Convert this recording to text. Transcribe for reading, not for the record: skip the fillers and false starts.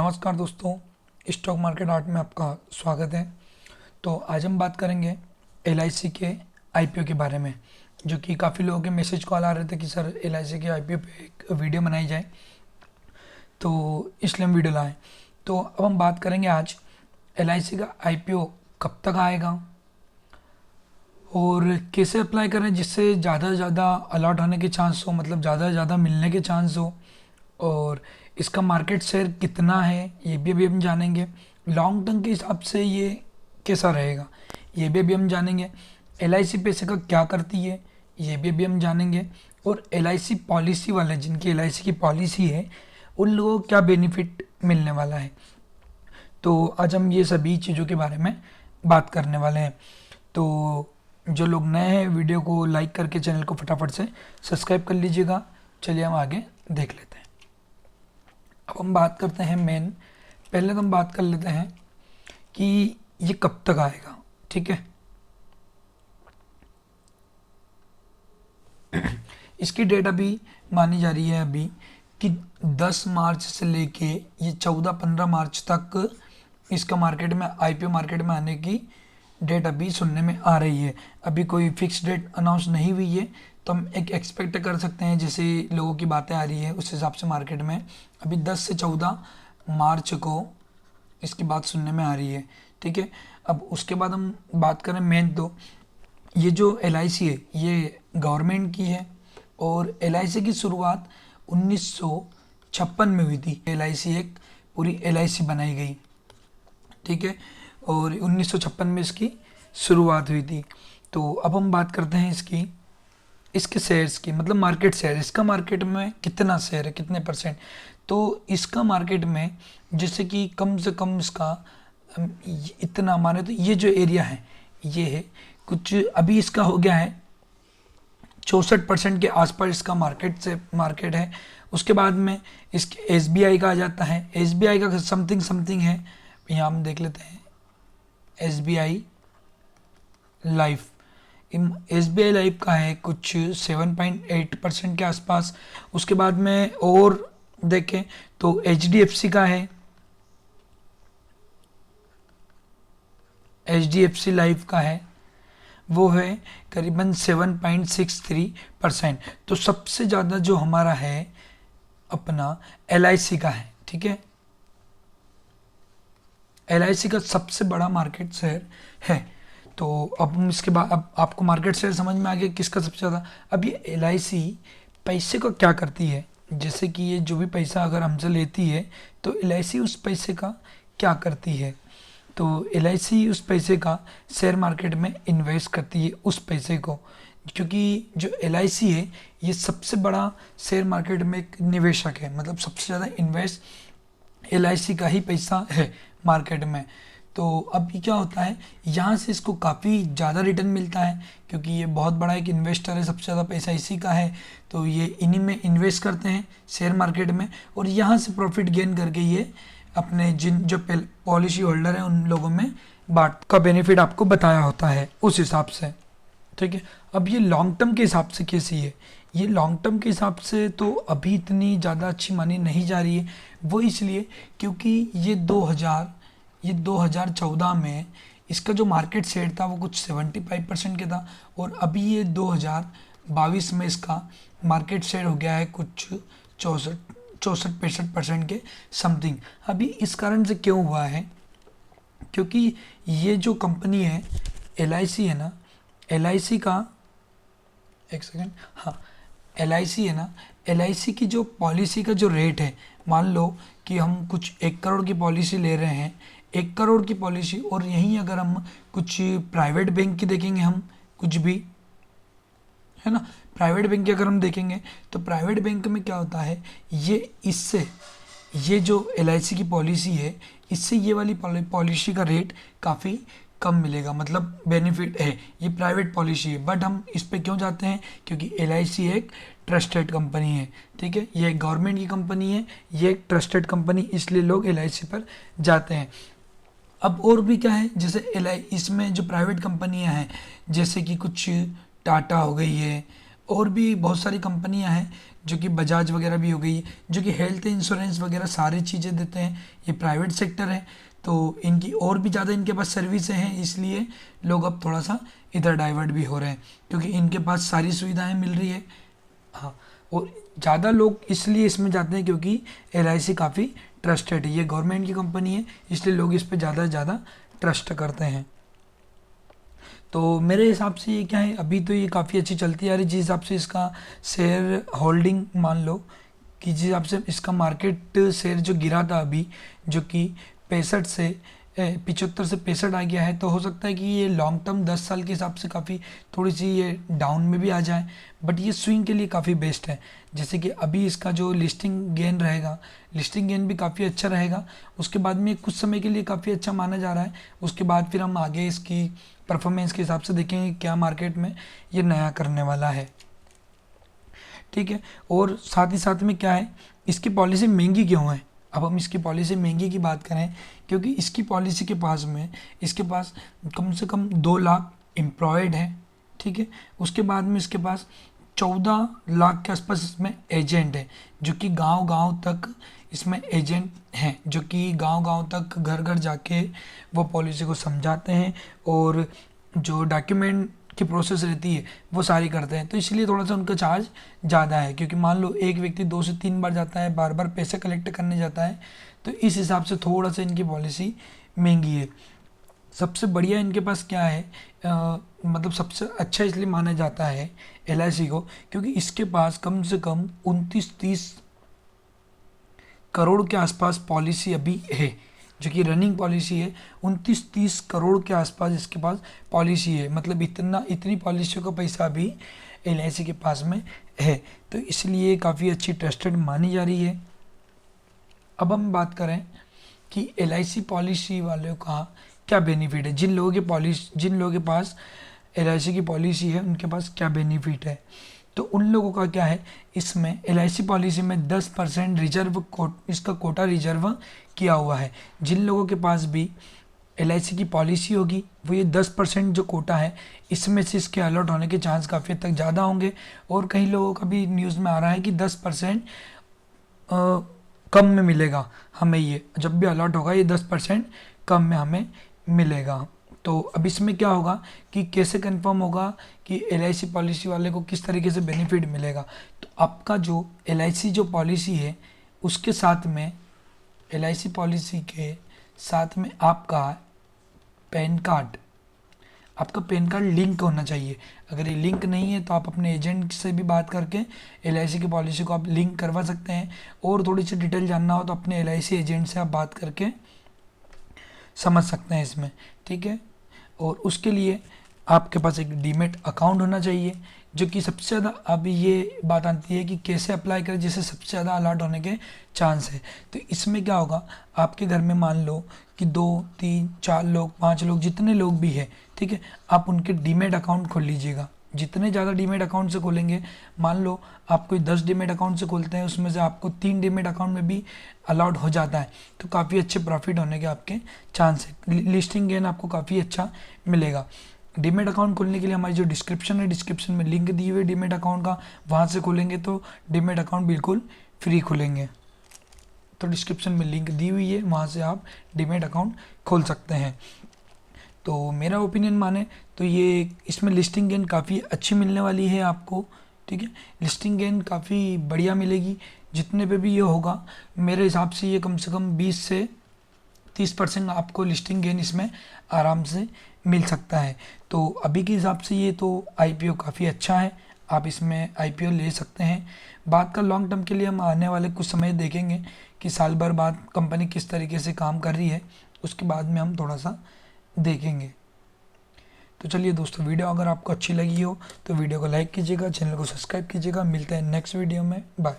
नमस्कार दोस्तों, stock market art में आपका स्वागत है। तो आज हम बात करेंगे एलआईसी के आईपीओ के बारे में, जो कि काफ़ी लोगों के मैसेज कॉल आ रहे थे कि सर एलआईसी के आईपीओ पे एक वीडियो बनाई जाए, तो इसलिए हम वीडियो लाएँ। तो अब हम बात करेंगे आज एलआईसी का आईपीओ कब तक आएगा और कैसे अप्लाई करें जिससे ज़्यादा से ज़्यादा अलॉट होने के चांस हो, मतलब ज़्यादा से ज़्यादा मिलने के चांस हो, और इसका मार्केट शेयर कितना है ये भी अभी हम जानेंगे। लॉन्ग टर्म के हिसाब से ये कैसा रहेगा ये भी अभी हम जानेंगे। एलआईसी पैसे का क्या करती है ये भी अभी हम जानेंगे। और एलआईसी पॉलिसी वाले, जिनकी एलआईसी की पॉलिसी है, उन लोगों को क्या बेनिफिट मिलने वाला है। तो आज हम ये सभी चीज़ों के बारे में बात करने वाले हैं। तो जो लोग नए हैं, वीडियो को लाइक करके चैनल को फटाफट से सब्सक्राइब कर लीजिएगा। चलिए हम आगे देख लेते हैं। अब हम बात करते हैं पहले तो हम बात कर लेते हैं कि ये कब तक आएगा। ठीक है, इसकी डेट अभी मानी जा रही है अभी कि 10 मार्च से लेके ये 14-15 मार्च तक इसका मार्केट में, आईपीओ मार्केट में आने की डेट अभी सुनने में आ रही है। अभी कोई फिक्स डेट अनाउंस नहीं हुई है, तो हम एक एक्सपेक्ट कर सकते हैं, जैसे लोगों की बातें आ रही है उस हिसाब से मार्केट में अभी 10 से 14 मार्च को इसकी बात सुनने में आ रही है। ठीक है, अब उसके बाद हम बात करें मेन, तो ये जो एलआईसी है ये गवर्नमेंट की है, और एलआईसी की शुरुआत 1956 में हुई थी। एलआईसी एक पूरी एलआईसी बनाई गई। ठीक है, और 1956 में इसकी शुरुआत हुई थी। तो अब हम बात करते हैं इसके शेयर्स की, मतलब मार्केट शेयर। इसका मार्केट में कितना शेयर है, कितने परसेंट। तो इसका मार्केट में जैसे कि कम से कम इसका इतना माने तो ये जो एरिया है ये है कुछ, अभी इसका हो गया है 64% के आसपास इसका मार्केट है। उसके बाद में इसके एसबीआई का आ जाता है। एसबीआई का समथिंग है, यहाँ हम देख लेते हैं। एसबीआई लाइफ, एसबीआई लाइफ का है कुछ 7.8% के आसपास। उसके बाद में और देखें तो एचडीएफसी का है, एचडीएफसी लाइफ का है, वो है करीबन 7.63%। तो सबसे ज़्यादा जो हमारा है अपना एलआईसी का है। ठीक है, एलआईसी का सबसे बड़ा मार्केट शेयर है। तो अब हम इसके बाद, अब आपको मार्केट शेयर समझ में आ गया किसका सबसे ज़्यादा। अब ये एलआईसी पैसे को क्या करती है, जैसे कि ये जो भी पैसा अगर हमसे लेती है तो एलआईसी उस पैसे का क्या करती है। तो एलआईसी उस पैसे का शेयर मार्केट में इन्वेस्ट करती है, उस पैसे को, क्योंकि जो एलआईसी है ये सबसे बड़ा शेयर मार्केट में एक निवेशक है, मतलब सबसे ज़्यादा इन्वेस्ट एलआईसी का ही पैसा है मार्केट में। तो अब ये क्या होता है, यहाँ से इसको काफ़ी ज़्यादा रिटर्न मिलता है, क्योंकि ये बहुत बड़ा एक इन्वेस्टर है, सबसे ज़्यादा पैसा इसी का है। तो ये इन्हीं में इन्वेस्ट करते हैं शेयर मार्केट में, और यहाँ से प्रॉफिट गेन करके ये अपने जो पॉलिसी होल्डर हैं उन लोगों में बाट का बेनिफिट आपको बताया होता है उस हिसाब से। ठीक है, अब ये लॉन्ग टर्म के हिसाब से कैसी है, ये लॉन्ग टर्म के हिसाब से तो अभी इतनी ज़्यादा अच्छी मानी नहीं जा रही है। वो इसलिए क्योंकि ये 2014 में इसका जो मार्केट शेयर था वो कुछ 75% के था, और अभी ये 2022 में इसका मार्केट शेयर हो गया है कुछ 64-65% के समथिंग। अभी इस कारण से क्यों हुआ है, क्योंकि ये जो कंपनी है एलआईसी है ना, एलआईसी का, एक सेकेंड, हाँ, एलआईसी है ना, एलआईसी की जो पॉलिसी का जो रेट है, मान लो कि हम कुछ 1 करोड़ की पॉलिसी ले रहे हैं, 1 करोड़ की पॉलिसी, और यहीं अगर हम कुछ प्राइवेट बैंक की देखेंगे, हम कुछ भी है ना, प्राइवेट बैंक की अगर हम देखेंगे तो प्राइवेट बैंक में क्या होता है, ये जो एलआईसी की पॉलिसी है इससे ये वाली पॉलिसी का रेट काफ़ी कम मिलेगा, मतलब बेनिफिट है। ये प्राइवेट पॉलिसी है, बट हम इस पे क्यों जाते हैं, क्योंकि एलआईसी एक ट्रस्टेड कंपनी है। ठीक है, ये एक गवर्नमेंट की कंपनी है, ये एक ट्रस्टेड कंपनी, इसलिए लोग एलआईसी पर जाते हैं। अब और भी क्या है, जैसे इसमें जो प्राइवेट कंपनियां हैं, जैसे कि कुछ टाटा हो गई है, और भी बहुत सारी कंपनियां हैं जो कि बजाज वगैरह भी हो गई, जो कि हेल्थ इंश्योरेंस वगैरह सारी चीज़ें देते हैं। ये प्राइवेट सेक्टर है, तो इनकी और भी ज़्यादा इनके पास सर्विसें हैं, इसलिए लोग अब थोड़ा सा इधर डाइवर्ट भी हो रहे हैं क्योंकि इनके पास सारी सुविधाएं मिल रही है। हाँ, और ज़्यादा लोग इसलिए इसमें जाते हैं क्योंकि LIC काफ़ी ट्रस्टेड है, ये गवर्नमेंट की कंपनी है, इसलिए लोग इस पर ज़्यादा से ज़्यादा ट्रस्ट करते हैं। तो मेरे हिसाब से ये क्या है, अभी तो ये काफ़ी अच्छी चलती आ रही, जिस हिसाब से इसका शेयर होल्डिंग मान लो कि जिस हिसाब से इसका मार्केट शेयर जो गिरा था अभी, जो कि 65 से 75 से 65 आ गया है, तो हो सकता है कि ये लॉन्ग टर्म 10 साल के हिसाब से काफ़ी थोड़ी सी ये डाउन में भी आ जाए, बट ये स्विंग के लिए काफ़ी बेस्ट है। जैसे कि अभी इसका जो लिस्टिंग गेन रहेगा, लिस्टिंग गेन भी काफ़ी अच्छा रहेगा, उसके बाद में कुछ समय के लिए काफ़ी अच्छा माना जा रहा है, उसके बाद फिर हम आगे इसकी परफॉर्मेंस के हिसाब से देखेंगे क्या मार्केट में ये नया करने वाला है। ठीक है, और साथ ही साथ में क्या है, इसकी पॉलिसी महंगी क्यों है। अब हम इसकी पॉलिसी महंगी की बात करें, क्योंकि इसकी पॉलिसी के पास में इसके पास कम से कम 2 लाख एम्प्लॉयड है। ठीक है, उसके बाद में इसके पास 14 लाख के आसपास इसमें एजेंट है, जो कि गांव-गांव तक इसमें एजेंट हैं, जो कि गांव-गांव तक घर घर जाके वो पॉलिसी को समझाते हैं और जो डॉक्यूमेंट की प्रोसेस रहती है वो सारी करते हैं। तो इसलिए थोड़ा सा उनका चार्ज ज़्यादा है, क्योंकि मान लो एक व्यक्ति 2 से 3 बार जाता है, बार बार पैसे कलेक्ट करने जाता है, तो इस हिसाब से थोड़ा सा इनकी पॉलिसी महंगी है। सबसे बढ़िया इनके पास क्या है, मतलब सबसे अच्छा इसलिए माना जाता है LIC को, क्योंकि इसके पास कम से कम 29-30 करोड़ के आसपास पॉलिसी अभी है, जो कि रनिंग पॉलिसी है। 29-30 करोड़ के आसपास इसके पास पॉलिसी है, मतलब इतनी पॉलिसियों का पैसा भी LIC के पास में है, तो इसलिए काफ़ी अच्छी ट्रस्टेड मानी जा रही है। अब हम बात करें कि LIC पॉलिसी वालों का क्या बेनिफिट है, जिन लोगों के पास LIC की पॉलिसी है उनके पास क्या बेनिफिट है। तो उन लोगों का क्या है, इसमें LIC पॉलिसी में 10% रिजर्व इसका कोटा रिजर्व किया हुआ है। जिन लोगों के पास भी LIC की पॉलिसी होगी वो ये 10% जो कोटा है इसमें से इसके अलॉट होने के चांस काफ़ी हद तक ज़्यादा होंगे। और कई लोगों का भी न्यूज़ में आ रहा है कि 10% कम में मिलेगा हमें, ये जब भी अलॉट होगा ये 10% कम में हमें मिलेगा। तो अब इसमें क्या होगा कि कैसे कंफर्म होगा कि LIC पॉलिसी वाले को किस तरीके से बेनिफिट मिलेगा। तो आपका जो LIC जो पॉलिसी है उसके साथ में, LIC पॉलिसी के साथ में आपका पैन कार्ड लिंक होना चाहिए। अगर ये लिंक नहीं है तो आप अपने एजेंट से भी बात करके LIC की पॉलिसी को आप लिंक करवा सकते हैं, और थोड़ी सी डिटेल जानना हो तो अपने LIC एजेंट से आप बात करके समझ सकते हैं इसमें। ठीक है, और उसके लिए आपके पास एक डीमेट अकाउंट होना चाहिए, जो कि सबसे ज़्यादा अभी ये बात आती है कि कैसे अप्लाई करें जिससे सबसे ज़्यादा अलॉट होने के चांस है। तो इसमें क्या होगा, आपके घर में मान लो कि 2, 3, 4 लोग, 5 लोग, जितने लोग भी हैं, ठीक है, आप उनके डीमेट अकाउंट खोल लीजिएगा। जितने ज़्यादा डीमेट अकाउंट से खोलेंगे, मान लो आप कोई 10 डीमेट अकाउंट से खोलते हैं, उसमें से आपको 3 डीमेट अकाउंट में भी अलाउड हो जाता है, तो काफ़ी अच्छे प्रॉफिट होने के आपके चांस है, लिस्टिंग गेन आपको काफ़ी अच्छा मिलेगा। डीमेट अकाउंट खोलने के लिए हमारी जो डिस्क्रिप्शन है, डिस्क्रिप्शन में लिंक दी हुई है डीमेट अकाउंट का, वहाँ से खोलेंगे तो डीमेट अकाउंट बिल्कुल फ्री खुलेंगे। तो डिस्क्रिप्शन में लिंक दी हुई है, वहाँ से आप डीमेट अकाउंट खोल सकते हैं। तो मेरा ओपिनियन माने तो ये इसमें लिस्टिंग गेन काफ़ी अच्छी मिलने वाली है आपको। ठीक है, लिस्टिंग गेन काफ़ी बढ़िया मिलेगी, जितने पे भी ये होगा मेरे हिसाब से ये कम से कम 20 से 30% आपको लिस्टिंग गेन इसमें आराम से मिल सकता है। तो अभी के हिसाब से ये तो IPO काफ़ी अच्छा है, आप इसमें IPO ले सकते हैं। बात का लॉन्ग टर्म के लिए हम आने वाले कुछ समय देखेंगे कि साल भर बाद कंपनी किस तरीके से काम कर रही है, उसके बाद में हम थोड़ा सा देखेंगे। तो चलिए दोस्तों, वीडियो अगर आपको अच्छी लगी हो तो वीडियो को लाइक कीजिएगा, चैनल को सब्सक्राइब कीजिएगा। मिलते हैं नेक्स्ट वीडियो में, बाय।